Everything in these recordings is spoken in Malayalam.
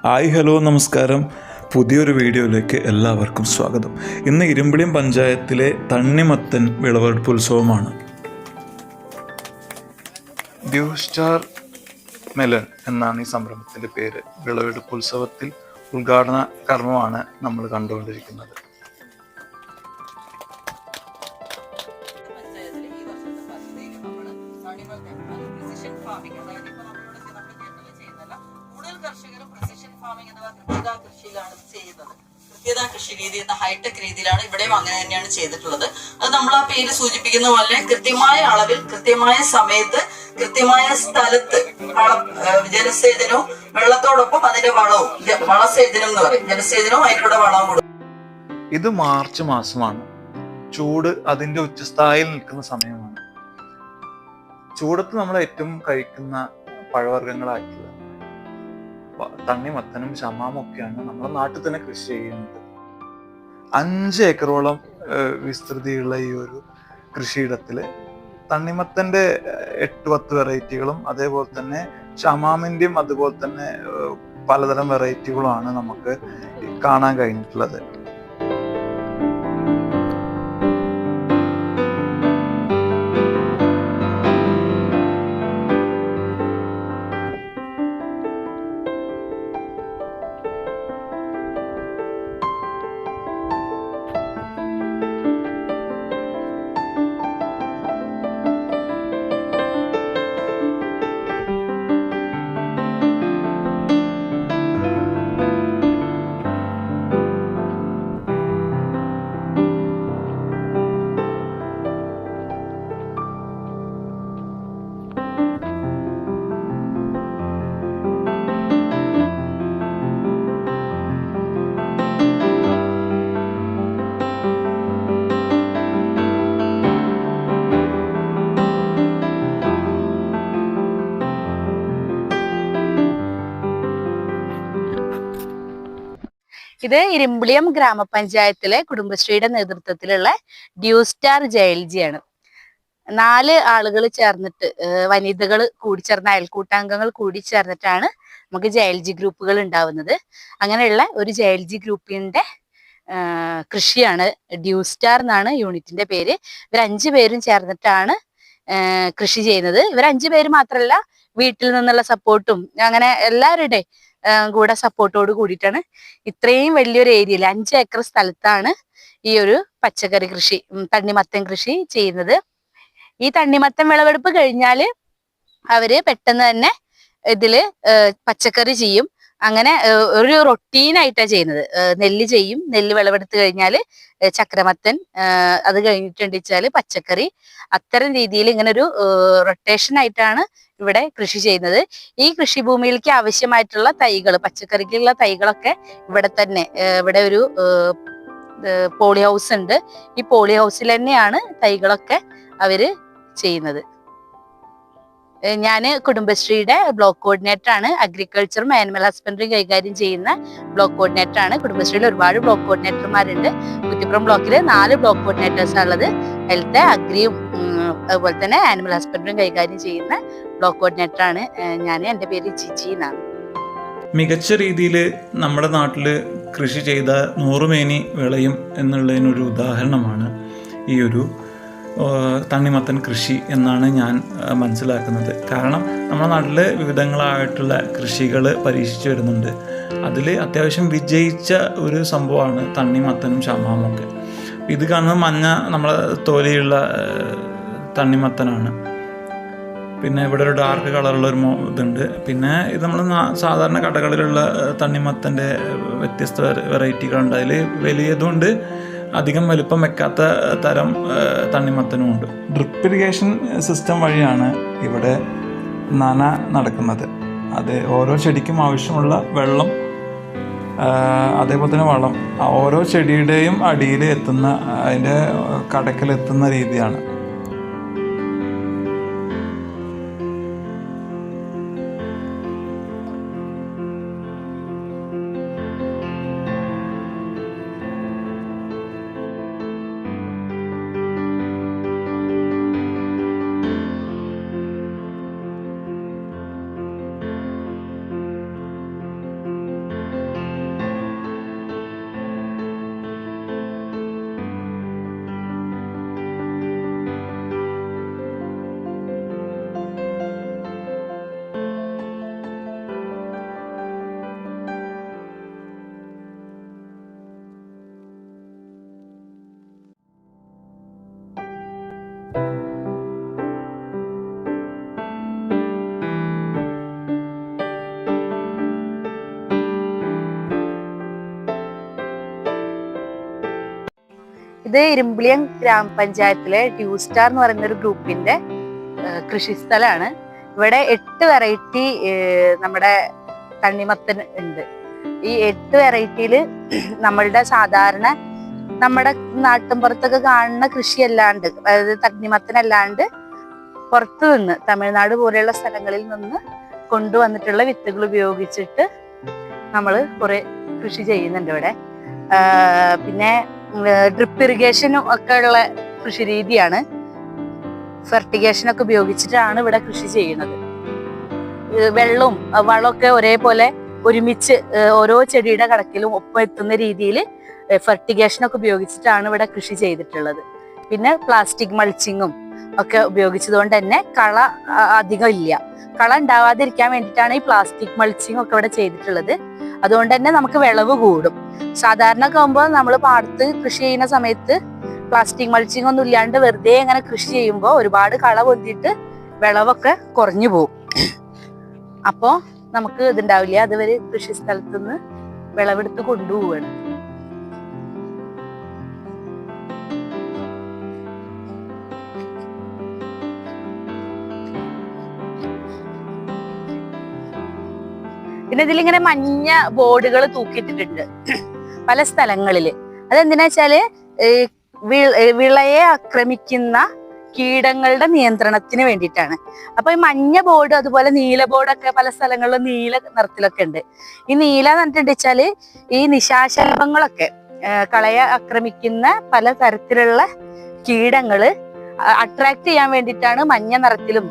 ഹായ് ഹലോ നമസ്കാരം. പുതിയൊരു വീഡിയോയിലേക്ക് എല്ലാവർക്കും സ്വാഗതം. ഇന്ന് ഇരുമ്പിളിയം പഞ്ചായത്തിലെ തണ്ണിമത്തൻ വിളവെടുപ്പ് ഉത്സവമാണ്. ഡ്യൂ സ്റ്റാർ മെലൺ എന്നാണ് ഈ സംരംഭത്തിൻ്റെ പേര്. വിളവെടുപ്പ് ഉത്സവത്തിൽ ഉദ്ഘാടന കർമ്മമാണ് നമ്മൾ കണ്ടുകൊണ്ടിരിക്കുന്നത്. കൃഷി രീതി എന്ന ഹൈടെക് രീതിയിലാണ് ഇവിടെയും അങ്ങനെ തന്നെയാണ് ചെയ്തിട്ടുള്ളത്. അത് നമ്മൾ ആ പേര് സൂചിപ്പിക്കുന്ന പോലെ കൃത്യമായ അളവിൽ കൃത്യമായ സമയത്ത് കൃത്യമായ സ്ഥലത്ത് ജലസേചനവും വെള്ളത്തോടൊപ്പം അതിന്റെ വളവും വളസേചനം എന്ന് പറയും. ജലസേചനവും അതിലൂടെ വളവും കൊടുക്കും. ഇത് മാർച്ച് മാസമാണ്. ചൂട് അതിന്റെ ഉച്ചസ്ഥായിൽ നിൽക്കുന്ന സമയമാണ്. ചൂടത്ത് നമ്മൾ ഏറ്റവും കഴിക്കുന്ന പഴവർഗ്ഗങ്ങളായിട്ടുള്ള തണ്ണിമത്തനും ഷമാമും ഒക്കെയാണ് നമ്മുടെ നാട്ടിൽ തന്നെ കൃഷി ചെയ്യുന്നത്. 5 ഏക്കറോളം വിസ്തൃതിയുള്ള ഈ ഒരു കൃഷിയിടത്തില് തണ്ണിമത്തന്റെ 8-10 വെറൈറ്റികളും അതേപോലെ തന്നെ ഷമാമിന്റെയും അതുപോലെ തന്നെ പലതരം വെറൈറ്റികളുമാണ് നമുക്ക് കാണാൻ കഴിഞ്ഞിട്ടുള്ളത്. ഇത് ഇരുമ്പിളിയം ഗ്രാമപഞ്ചായത്തിലെ കുടുംബശ്രീയുടെ നേതൃത്വത്തിലുള്ള ഡ്യൂ സ്റ്റാർ ജയൽജിയാണ്. 4 ആളുകൾ ചേർന്നിട്ട്, വനിതകൾ കൂടി ചേർന്ന അയൽക്കൂട്ടാംഗങ്ങൾ കൂടി ചേർന്നിട്ടാണ് നമുക്ക് ജയൽജി ഗ്രൂപ്പുകൾ ഉണ്ടാവുന്നത്. അങ്ങനെയുള്ള ഒരു ജയൽജി ഗ്രൂപ്പിന്റെ കൃഷിയാണ് ഡ്യൂ സ്റ്റാർ എന്നാണ് യൂണിറ്റിന്റെ പേര്. ഇവർ 5 പേരും ചേർന്നിട്ടാണ് കൃഷി ചെയ്യുന്നത്. ഇവർ 5 പേര് മാത്രമല്ല, വീട്ടിൽ നിന്നുള്ള സപ്പോർട്ടും അങ്ങനെ എല്ലാവരുടെ കൂടെ സപ്പോർട്ടോട് കൂടിയിട്ടാണ് ഇത്രയും വലിയൊരു ഏരിയയിൽ 5 ഏക്കർ സ്ഥലത്താണ് ഈ ഒരു പച്ചക്കറി കൃഷി, തണ്ണിമത്തൻ കൃഷി ചെയ്യുന്നത്. ഈ തണ്ണിമത്തൻ വിളവെടുപ്പ് കഴിഞ്ഞാല് അവര് പെട്ടെന്ന് തന്നെ ഇതില് പച്ചക്കറി ചെയ്യും. അങ്ങനെ ഒരു റൊട്ടീനായിട്ടാണ് ചെയ്യുന്നത്. നെല്ല് ചെയ്യും, നെല്ല് വിളവെടുത്ത് കഴിഞ്ഞാല് ചക്രമത്തൻ, അത് കഴിഞ്ഞിട്ടുണ്ട് വെച്ചാല് പച്ചക്കറി, അത്തരം രീതിയിൽ ഇങ്ങനെ ഒരു റൊട്ടേഷൻ ആയിട്ടാണ് ഇവിടെ കൃഷി ചെയ്യുന്നത്. ഈ കൃഷിഭൂമിയിലേക്ക് ആവശ്യമായിട്ടുള്ള തൈകൾ, പച്ചക്കറിക്കുള്ള തൈകളൊക്കെ ഇവിടെ തന്നെ, ഇവിടെ ഒരു പോളി ഹൗസ് ഉണ്ട്. ഈ പോളി ഹൗസിൽ തന്നെയാണ് തൈകളൊക്കെ അവര് ചെയ്യുന്നത്. ഞാൻ കുടുംബശ്രീയുടെ ബ്ലോക്ക് കോർഡിനേറ്റർ ആണ്. അഗ്രികൾച്ചറും ആനിമൽ ഹസ്ബൻഡറിയും കൈകാര്യം ചെയ്യുന്ന ബ്ലോക്ക് കോർഡിനേറ്റർ ആണ്. കുടുംബശ്രീയിൽ ഒരുപാട് ബ്ലോക്ക് കോർഡിനേറ്റർമാരുണ്ട്. കുറ്റിപ്പുറം ബ്ലോക്കിൽ 4 ബ്ലോക്ക് കോർഡിനേറ്റേഴ്സാണ് ഉള്ളത്. ഹെൽത്ത്, അഗ്രിയും അതുപോലെ തന്നെ ആനിമൽ ഹസ്ബൻഡറിയും കൈകാര്യം ചെയ്യുന്ന ബ്ലോക്ക് കോർഡിനേറ്റർ ആണ് ഞാൻ. എൻ്റെ പേര് ജിജി എന്നാണ്. മികച്ച രീതിയിൽ നമ്മുടെ നാട്ടിൽ കൃഷി ചെയ്ത 100 മേനി വിളയും എന്നുള്ളതിനൊരു ഉദാഹരണമാണ് ഈ ഒരു തണ്ണിമത്തൻ കൃഷി എന്നാണ് ഞാൻ മനസ്സിലാക്കുന്നത്. കാരണം നമ്മുടെ നാട്ടിൽ വിവിധങ്ങളായിട്ടുള്ള കൃഷികൾ പരീക്ഷിച്ച് വരുന്നുണ്ട്. അതിൽ അത്യാവശ്യം വിജയിച്ച ഒരു സംഭവമാണ് തണ്ണിമത്തനും ഷമാമും ഒക്കെ. ഇത് കാണുന്ന മഞ്ഞ നമ്മളെ തോലിയുള്ള തണ്ണിമത്തനാണ്. പിന്നെ ഇവിടെ ഒരു ഡാർക്ക് കളറുള്ളൊരു ഇതുണ്ട്. പിന്നെ ഇത് നമ്മൾ സാധാരണ കടകളിലുള്ള തണ്ണിമത്തൻ്റെ വ്യത്യസ്ത വെറൈറ്റികളുണ്ട്. അതിൽ വലിയതുകൊണ്ട് അധികം വലുപ്പം വെക്കാത്ത തരം തണ്ണിമത്തനുമുണ്ട്. ഡ്രിപ്പ് ഇറിഗേഷൻ സിസ്റ്റം വഴിയാണ് ഇവിടെ നന നടക്കുന്നത്. അത് ഓരോ ചെടിക്കും ആവശ്യമുള്ള വെള്ളം, അതേപോലെ തന്നെ വളം ഓരോ ചെടിയുടെയും അടിയിൽ എത്തുന്ന, അതിൻ്റെ കടക്കിലെത്തുന്ന രീതിയാണ്. ഇത് ഇരുമ്പിളിയം ഗ്രാമപഞ്ചായത്തിലെ ഡ്യൂസ്റ്റാർ എന്ന് പറയുന്ന ഒരു ഗ്രൂപ്പിന്റെ കൃഷിസ്ഥലമാണ്. ഇവിടെ 8 വെറൈറ്റി നമ്മുടെ തണ്ണിമത്തൻ ഉണ്ട്. ഈ 8 വെറൈറ്റിയില് നമ്മളുടെ സാധാരണ നമ്മുടെ നാട്ടിൻപുറത്തൊക്കെ കാണുന്ന കൃഷിയല്ലാണ്ട്, അതായത് തണ്ണിമത്തനല്ലാണ്ട് പുറത്തു നിന്ന് തമിഴ്നാട് പോലെയുള്ള സ്ഥലങ്ങളിൽ നിന്ന് കൊണ്ടുവന്നിട്ടുള്ള വിത്തുകൾ ഉപയോഗിച്ചിട്ട് നമ്മൾ കുറെ കൃഷി ചെയ്യുന്നുണ്ട് ഇവിടെ. പിന്നെ ഡ്രിപ്പ് ഇറിഗേഷനും ഒക്കെ ഉള്ള കൃഷി രീതിയാണ്. ഫെർട്ടിഗേഷനൊക്കെ ഉപയോഗിച്ചിട്ടാണ് ഇവിടെ കൃഷി ചെയ്യുന്നത്. വെള്ളവും വളമൊക്കെ ഒരേപോലെ ഒരുമിച്ച് ഓരോ ചെടിയുടെ കടക്കിലും ഒപ്പം എത്തുന്ന രീതിയിൽ ഫെർട്ടിഗേഷനൊക്കെ ഉപയോഗിച്ചിട്ടാണ് ഇവിടെ കൃഷി ചെയ്തിട്ടുള്ളത്. പിന്നെ പ്ലാസ്റ്റിക് മൾച്ചിങ്ങും ഒക്കെ ഉപയോഗിച്ചതുകൊണ്ട് തന്നെ കള അധികം ഇല്ല. കള ഉണ്ടാവാതിരിക്കാൻ വേണ്ടിയിട്ടാണ് ഈ പ്ലാസ്റ്റിക് മൾച്ചിങ് ഒക്കെ ഇവിടെ ചെയ്തിട്ടുള്ളത്. അതുകൊണ്ട് തന്നെ നമുക്ക് വിളവ് കൂടും. സാധാരണ ഒക്കെ ആകുമ്പോൾ നമ്മൾ പാടത്ത് കൃഷി ചെയ്യുന്ന സമയത്ത് പ്ലാസ്റ്റിക് മൾച്ചിങ് ഒന്നും ഇല്ലാണ്ട് വെറുതെ ഇങ്ങനെ കൃഷി ചെയ്യുമ്പോൾ ഒരുപാട് കള പൊന്തിയിട്ട് വിളവൊക്കെ കുറഞ്ഞു പോകും. അപ്പോൾ നമുക്ക് ഇതുണ്ടാവില്ല. അതുവരെ കൃഷി സ്ഥലത്ത് നിന്ന് വിളവെടുത്ത് കൊണ്ടുപോവാണ്. പിന്നെ ഇതിലിങ്ങനെ മഞ്ഞ ബോർഡുകൾ തൂക്കിയിട്ടിട്ടുണ്ട് പല സ്ഥലങ്ങളില്. അതെന്തിനാ വെച്ചാല് വിളയെ ആക്രമിക്കുന്ന കീടങ്ങളുടെ നിയന്ത്രണത്തിന് വേണ്ടിയിട്ടാണ്. അപ്പൊ ഈ മഞ്ഞ ബോർഡ് അതുപോലെ നീല ബോർഡൊക്കെ പല സ്ഥലങ്ങളിലും നീല നിറത്തിലൊക്കെ ഉണ്ട്. ഈ നീല എന്നിട്ട് വെച്ചാല് ഈ നിശാശലഭങ്ങളൊക്കെ കളയെ ആക്രമിക്കുന്ന പല തരത്തിലുള്ള കീടങ്ങള് അട്രാക്ട് ചെയ്യാൻ വേണ്ടിയിട്ടാണ് മഞ്ഞ നിറത്തിലും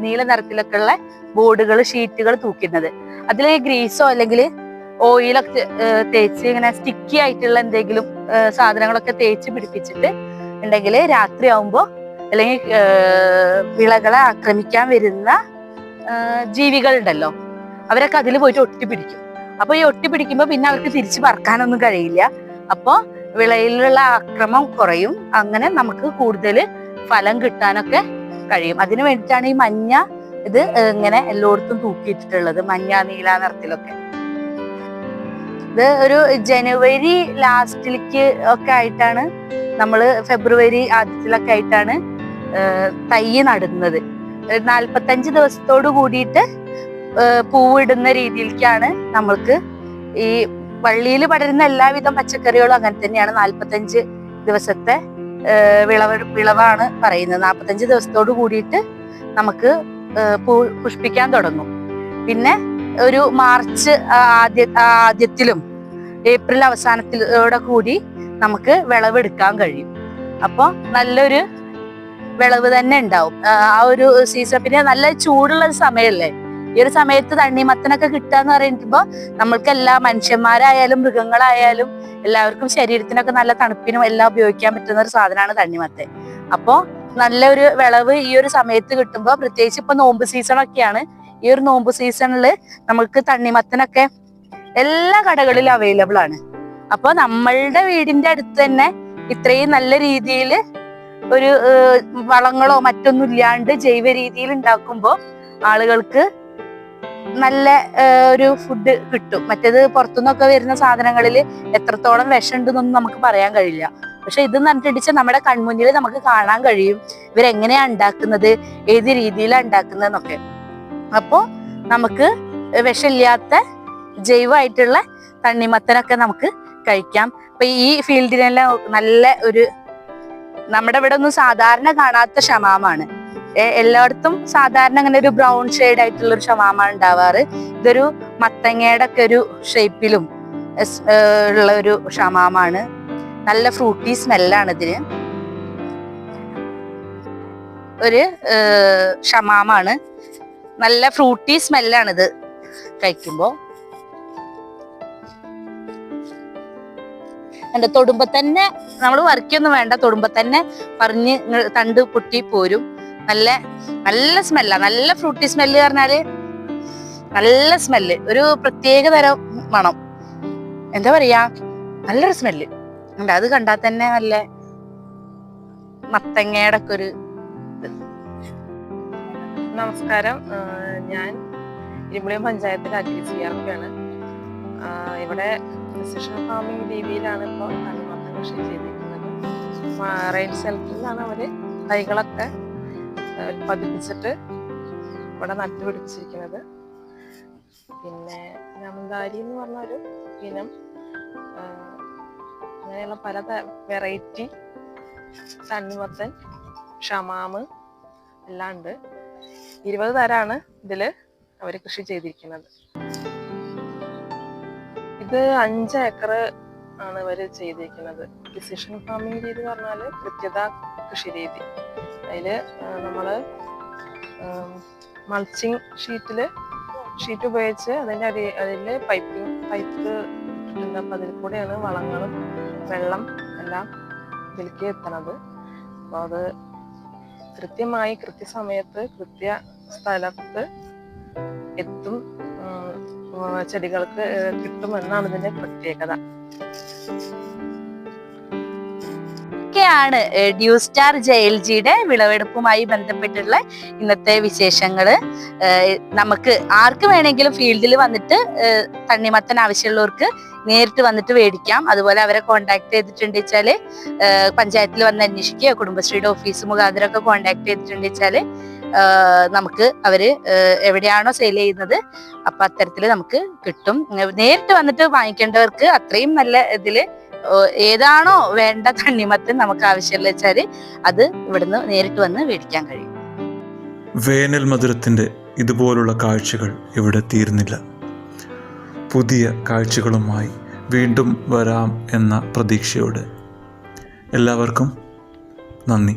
നീല നിറത്തിലൊക്കെ ഉള്ള ബോർഡുകൾ ഷീറ്റുകൾ തൂക്കുന്നത്. അതിൽ ഗ്രീസോ അല്ലെങ്കിൽ ഓയിലൊക്കെ തേച്ച് ഇങ്ങനെ സ്റ്റിക്കി ആയിട്ടുള്ള എന്തെങ്കിലും സാധനങ്ങളൊക്കെ തേച്ച് പിടിപ്പിച്ചിട്ട് ഉണ്ടെങ്കിൽ രാത്രി ആവുമ്പോൾ അല്ലെങ്കിൽ വിളകളെ ആക്രമിക്കാൻ വരുന്ന ജീവികൾ ഉണ്ടല്ലോ, അവരൊക്കെ അതിൽ പോയിട്ട് ഒട്ടിപ്പിടിക്കും. അപ്പൊ ഈ ഒട്ടിപ്പിടിക്കുമ്പോൾ പിന്നെ അവർക്ക് തിരിച്ചു പറക്കാനൊന്നും കഴിയില്ല. അപ്പോൾ വിളയിലുള്ള ആക്രമം കുറയും. അങ്ങനെ നമുക്ക് കൂടുതൽ ഫലം കിട്ടാനൊക്കെ കഴിയും. അതിനു വേണ്ടിയിട്ടാണ് ഈ മഞ്ഞ ഇത് ഇങ്ങനെ എല്ലായിടത്തും തൂക്കിയിട്ടിട്ടുള്ളത്, മഞ്ഞ നീല നിറത്തിലൊക്കെ. ഇത് ഒരു ജനുവരി ലാസ്റ്റിലേക്ക് ഒക്കെ ആയിട്ടാണ്, നമ്മള് ഫെബ്രുവരി ആദ്യത്തിലൊക്കെ ആയിട്ടാണ് തൈ നടുന്നത്. 45 ദിവസത്തോട് കൂടിയിട്ട് പൂവിടുന്ന രീതിയിലേക്കാണ് നമ്മൾക്ക് ഈ വള്ളിയിൽ പടരുന്ന എല്ലാവിധം പച്ചക്കറികളും അങ്ങനെ തന്നെയാണ്. 45 ദിവസത്തെ വിളവാണ് പറയുന്നത്. 45 ദിവസത്തോട് കൂടിയിട്ട് നമുക്ക് പുഷ്പിക്കാൻ തുടങ്ങും. പിന്നെ ഒരു മാർച്ച് ആദ്യത്തിലും ഏപ്രിൽ അവസാനത്തിലൂടെ കൂടി നമുക്ക് വിളവെടുക്കാൻ കഴിയും. അപ്പോൾ നല്ലൊരു വിളവ് തന്നെ ഉണ്ടാവും ആ ഒരു സീസൺ. പിന്നെ നല്ല ചൂടുള്ള സമയമല്ലേ ഈ ഒരു സമയത്ത് തണ്ണിമത്തനൊക്കെ കിട്ടാന്ന് പറയുമ്പോൾ നമ്മൾക്ക് എല്ലാ മനുഷ്യന്മാരായാലും മൃഗങ്ങളായാലും എല്ലാവർക്കും ശരീരത്തിനൊക്കെ നല്ല തണുപ്പിനും എല്ലാം ഉപയോഗിക്കാൻ പറ്റുന്ന ഒരു സാധനമാണ് തണ്ണിമത്തൻ. അപ്പോൾ നല്ലൊരു വിളവ് ഈ ഒരു സമയത്ത് കിട്ടുമ്പോൾ, പ്രത്യേകിച്ച് ഇപ്പൊ നോമ്പ് സീസണൊക്കെയാണ്, ഈ ഒരു നോമ്പ് സീസണിൽ നമുക്ക് തണ്ണിമത്തനൊക്കെ എല്ലാ കടകളിലും അവൈലബിൾ ആണ്. അപ്പൊ നമ്മളുടെ വീടിന്റെ അടുത്ത് തന്നെ ഇത്രയും നല്ല രീതിയിൽ ഒരു വളങ്ങളോ മറ്റൊന്നും ഇല്ലാണ്ട് ജൈവ രീതിയിൽ ഉണ്ടാക്കുമ്പോൾ ആളുകൾക്ക് നല്ല ഒരു ഫുഡ് കിട്ടും. മറ്റേത് പുറത്തുനിന്നൊക്കെ വരുന്ന സാധനങ്ങളിൽ എത്രത്തോളം വിഷമുണ്ടെന്നൊന്നും നമുക്ക് പറയാൻ കഴിയില്ല. പക്ഷെ ഇത് പറഞ്ഞിട്ട് നമ്മുടെ കൺമുന്നിൽ നമുക്ക് കാണാൻ കഴിയും ഇവരെങ്ങനെയാ ഉണ്ടാക്കുന്നത്, ഏത് രീതിയിലാണ് ഉണ്ടാക്കുന്നതെന്നൊക്കെ. അപ്പോൾ നമുക്ക് വിഷമില്ലാത്ത ജൈവമായിട്ടുള്ള തണ്ണിമത്തനൊക്കെ നമുക്ക് കഴിക്കാം. അപ്പൊ ഈ ഫീൽഡിനെല്ലാം നല്ല ഒരു, നമ്മുടെ ഇവിടെ ഒന്നും സാധാരണ കാണാത്ത ഷമാമാണ്. എല്ലായിടത്തും സാധാരണ അങ്ങനെ ഒരു ബ്രൗൺ ഷെയ്ഡ് ആയിട്ടുള്ള ഒരു ഷമാമാണ് ഉണ്ടാവാറ്. ഇതൊരു മത്തങ്ങയുടെ ഒക്കെ ഒരു ഷേപ്പിലും ഉള്ള ഒരു ഷമാമാണ്. നല്ല ഫ്രൂട്ടി സ്മെല്ലാണ് ഇതിന്. ഒരു ഷമാമാണ്, നല്ല ഫ്രൂട്ടി സ്മെല്ലാണിത് കഴിക്കുമ്പോ. എന്റെ തൊടുമ്പോ തന്നെ നമ്മൾ വരയ്ക്കൊന്നും വേണ്ട, തൊടുമ്പോ തന്നെ പറഞ്ഞ് തണ്ട് പൊട്ടി പോരും. നല്ല നല്ല സ്മെല്ലാ, നല്ല ഫ്രൂട്ടി സ്മെല്ല് പറഞ്ഞാല് നല്ല സ്മെല്ല്, ഒരു പ്രത്യേക തരം മണം, എന്താ പറയാ, നല്ലൊരു സ്മെല്ല് ഉണ്ട്. അത് കണ്ടാൽ തന്നെ നല്ല മത്തങ്ങയുടെ ഒക്കെ ഒരു. നമസ്കാരം, ഞാൻ ഇരുമ്പുളിയം പഞ്ചായത്തിലെ അഗ്രി CRP ആണ്. ഇവിടെ പ്രിസിഷൻ ഫാമിംഗ് രീതിയിലാണ് ഇപ്പോൾ തണ്ണിമത്തൻ കൃഷി ചെയ്തിരിക്കുന്നത്. റെയിൻ ഷെൽട്ടറിലാണ് അവർ തൈകളൊക്കെ പതിപ്പിച്ചിട്ട് ഇവിടെ നട്ടുപിടിപ്പിച്ചിരിക്കുന്നത്. പിന്നെ നമന്താരി എന്ന് പറഞ്ഞൊരു ഇനം, അങ്ങനെയുള്ള പല വെറൈറ്റി തണ്ണിമത്തൻ, ഷമാമ് എല്ലാം ഉണ്ട്. 20 തരമാണ് ഇതിൽ അവർ കൃഷി ചെയ്തിരിക്കുന്നത്. ഇത് 5 ഏക്കർ ആണ് ഇവർ ചെയ്തിരിക്കുന്നത്. പ്രിസിഷൻ ഫാമിംഗ് രീതി പറഞ്ഞാൽ കൃത്യത കൃഷി രീതി. അതിൽ നമ്മൾ മൾച്ചിങ് ഷീറ്റ് ഉപയോഗിച്ച് അതിൻ്റെ അതിൽ പൈപ്പ് ഇട്ടിട്ടുണ്ട്. അപ്പം അതിൽ കൂടെയാണ് വളങ്ങളും വെള്ളം എല്ലാം ഇതിലേക്ക് എത്തണത്. അപ്പോൾ അത് കൃത്യമായി കൃത്യസമയത്ത് കൃത്യ സ്ഥലത്ത് എത്തും, ചെടികൾക്ക് കിട്ടുമെന്നാണ് ഇതിന്റെ പ്രത്യേകത. ാണ് ഡ്യൂസ്റ്റാർ JLGയുടെ വിളവെടുപ്പുമായി ബന്ധപ്പെട്ടുള്ള ഇന്നത്തെ വിശേഷങ്ങള്. നമുക്ക് ആർക്ക് വേണമെങ്കിലും ഫീൽഡിൽ വന്നിട്ട് തണ്ണിമത്തൻ ആവശ്യമുള്ളവർക്ക് നേരിട്ട് വന്നിട്ട് മേടിക്കാം. അതുപോലെ അവരെ കോണ്ടാക്ട് ചെയ്തിട്ടുണ്ട് വെച്ചാല് പഞ്ചായത്തിൽ വന്ന് അന്വേഷിക്കുകയോ കുടുംബശ്രീയുടെ ഓഫീസ് മുഖാന്തരമൊക്കെ കോണ്ടാക്ട് ചെയ്തിട്ടുണ്ട് വെച്ചാല് നമുക്ക് അവര് എവിടെയാണോ സെയിൽ ചെയ്യുന്നത് അപ്പൊ അത്തരത്തില് നമുക്ക് കിട്ടും. നേരിട്ട് വന്നിട്ട് വാങ്ങിക്കേണ്ടവർക്ക് അത്രയും നല്ല ഇതില് ഏതാണോ വേണ്ട തണ്ണിമത്തൻ നമുക്ക് ആവശ്യമുള്ള വെച്ചാല് അത് ഇവിടുന്ന് നേരിട്ട് വന്ന് മേടിക്കാൻ കഴിയും. വേനൽ മധുരത്തിൻ്റെ ഇതുപോലുള്ള കാഴ്ചകൾ ഇവിടെ തീർന്നില്ല. പുതിയ കാഴ്ചകളുമായി വീണ്ടും വരാം എന്ന പ്രതീക്ഷയോടെ എല്ലാവർക്കും നന്ദി.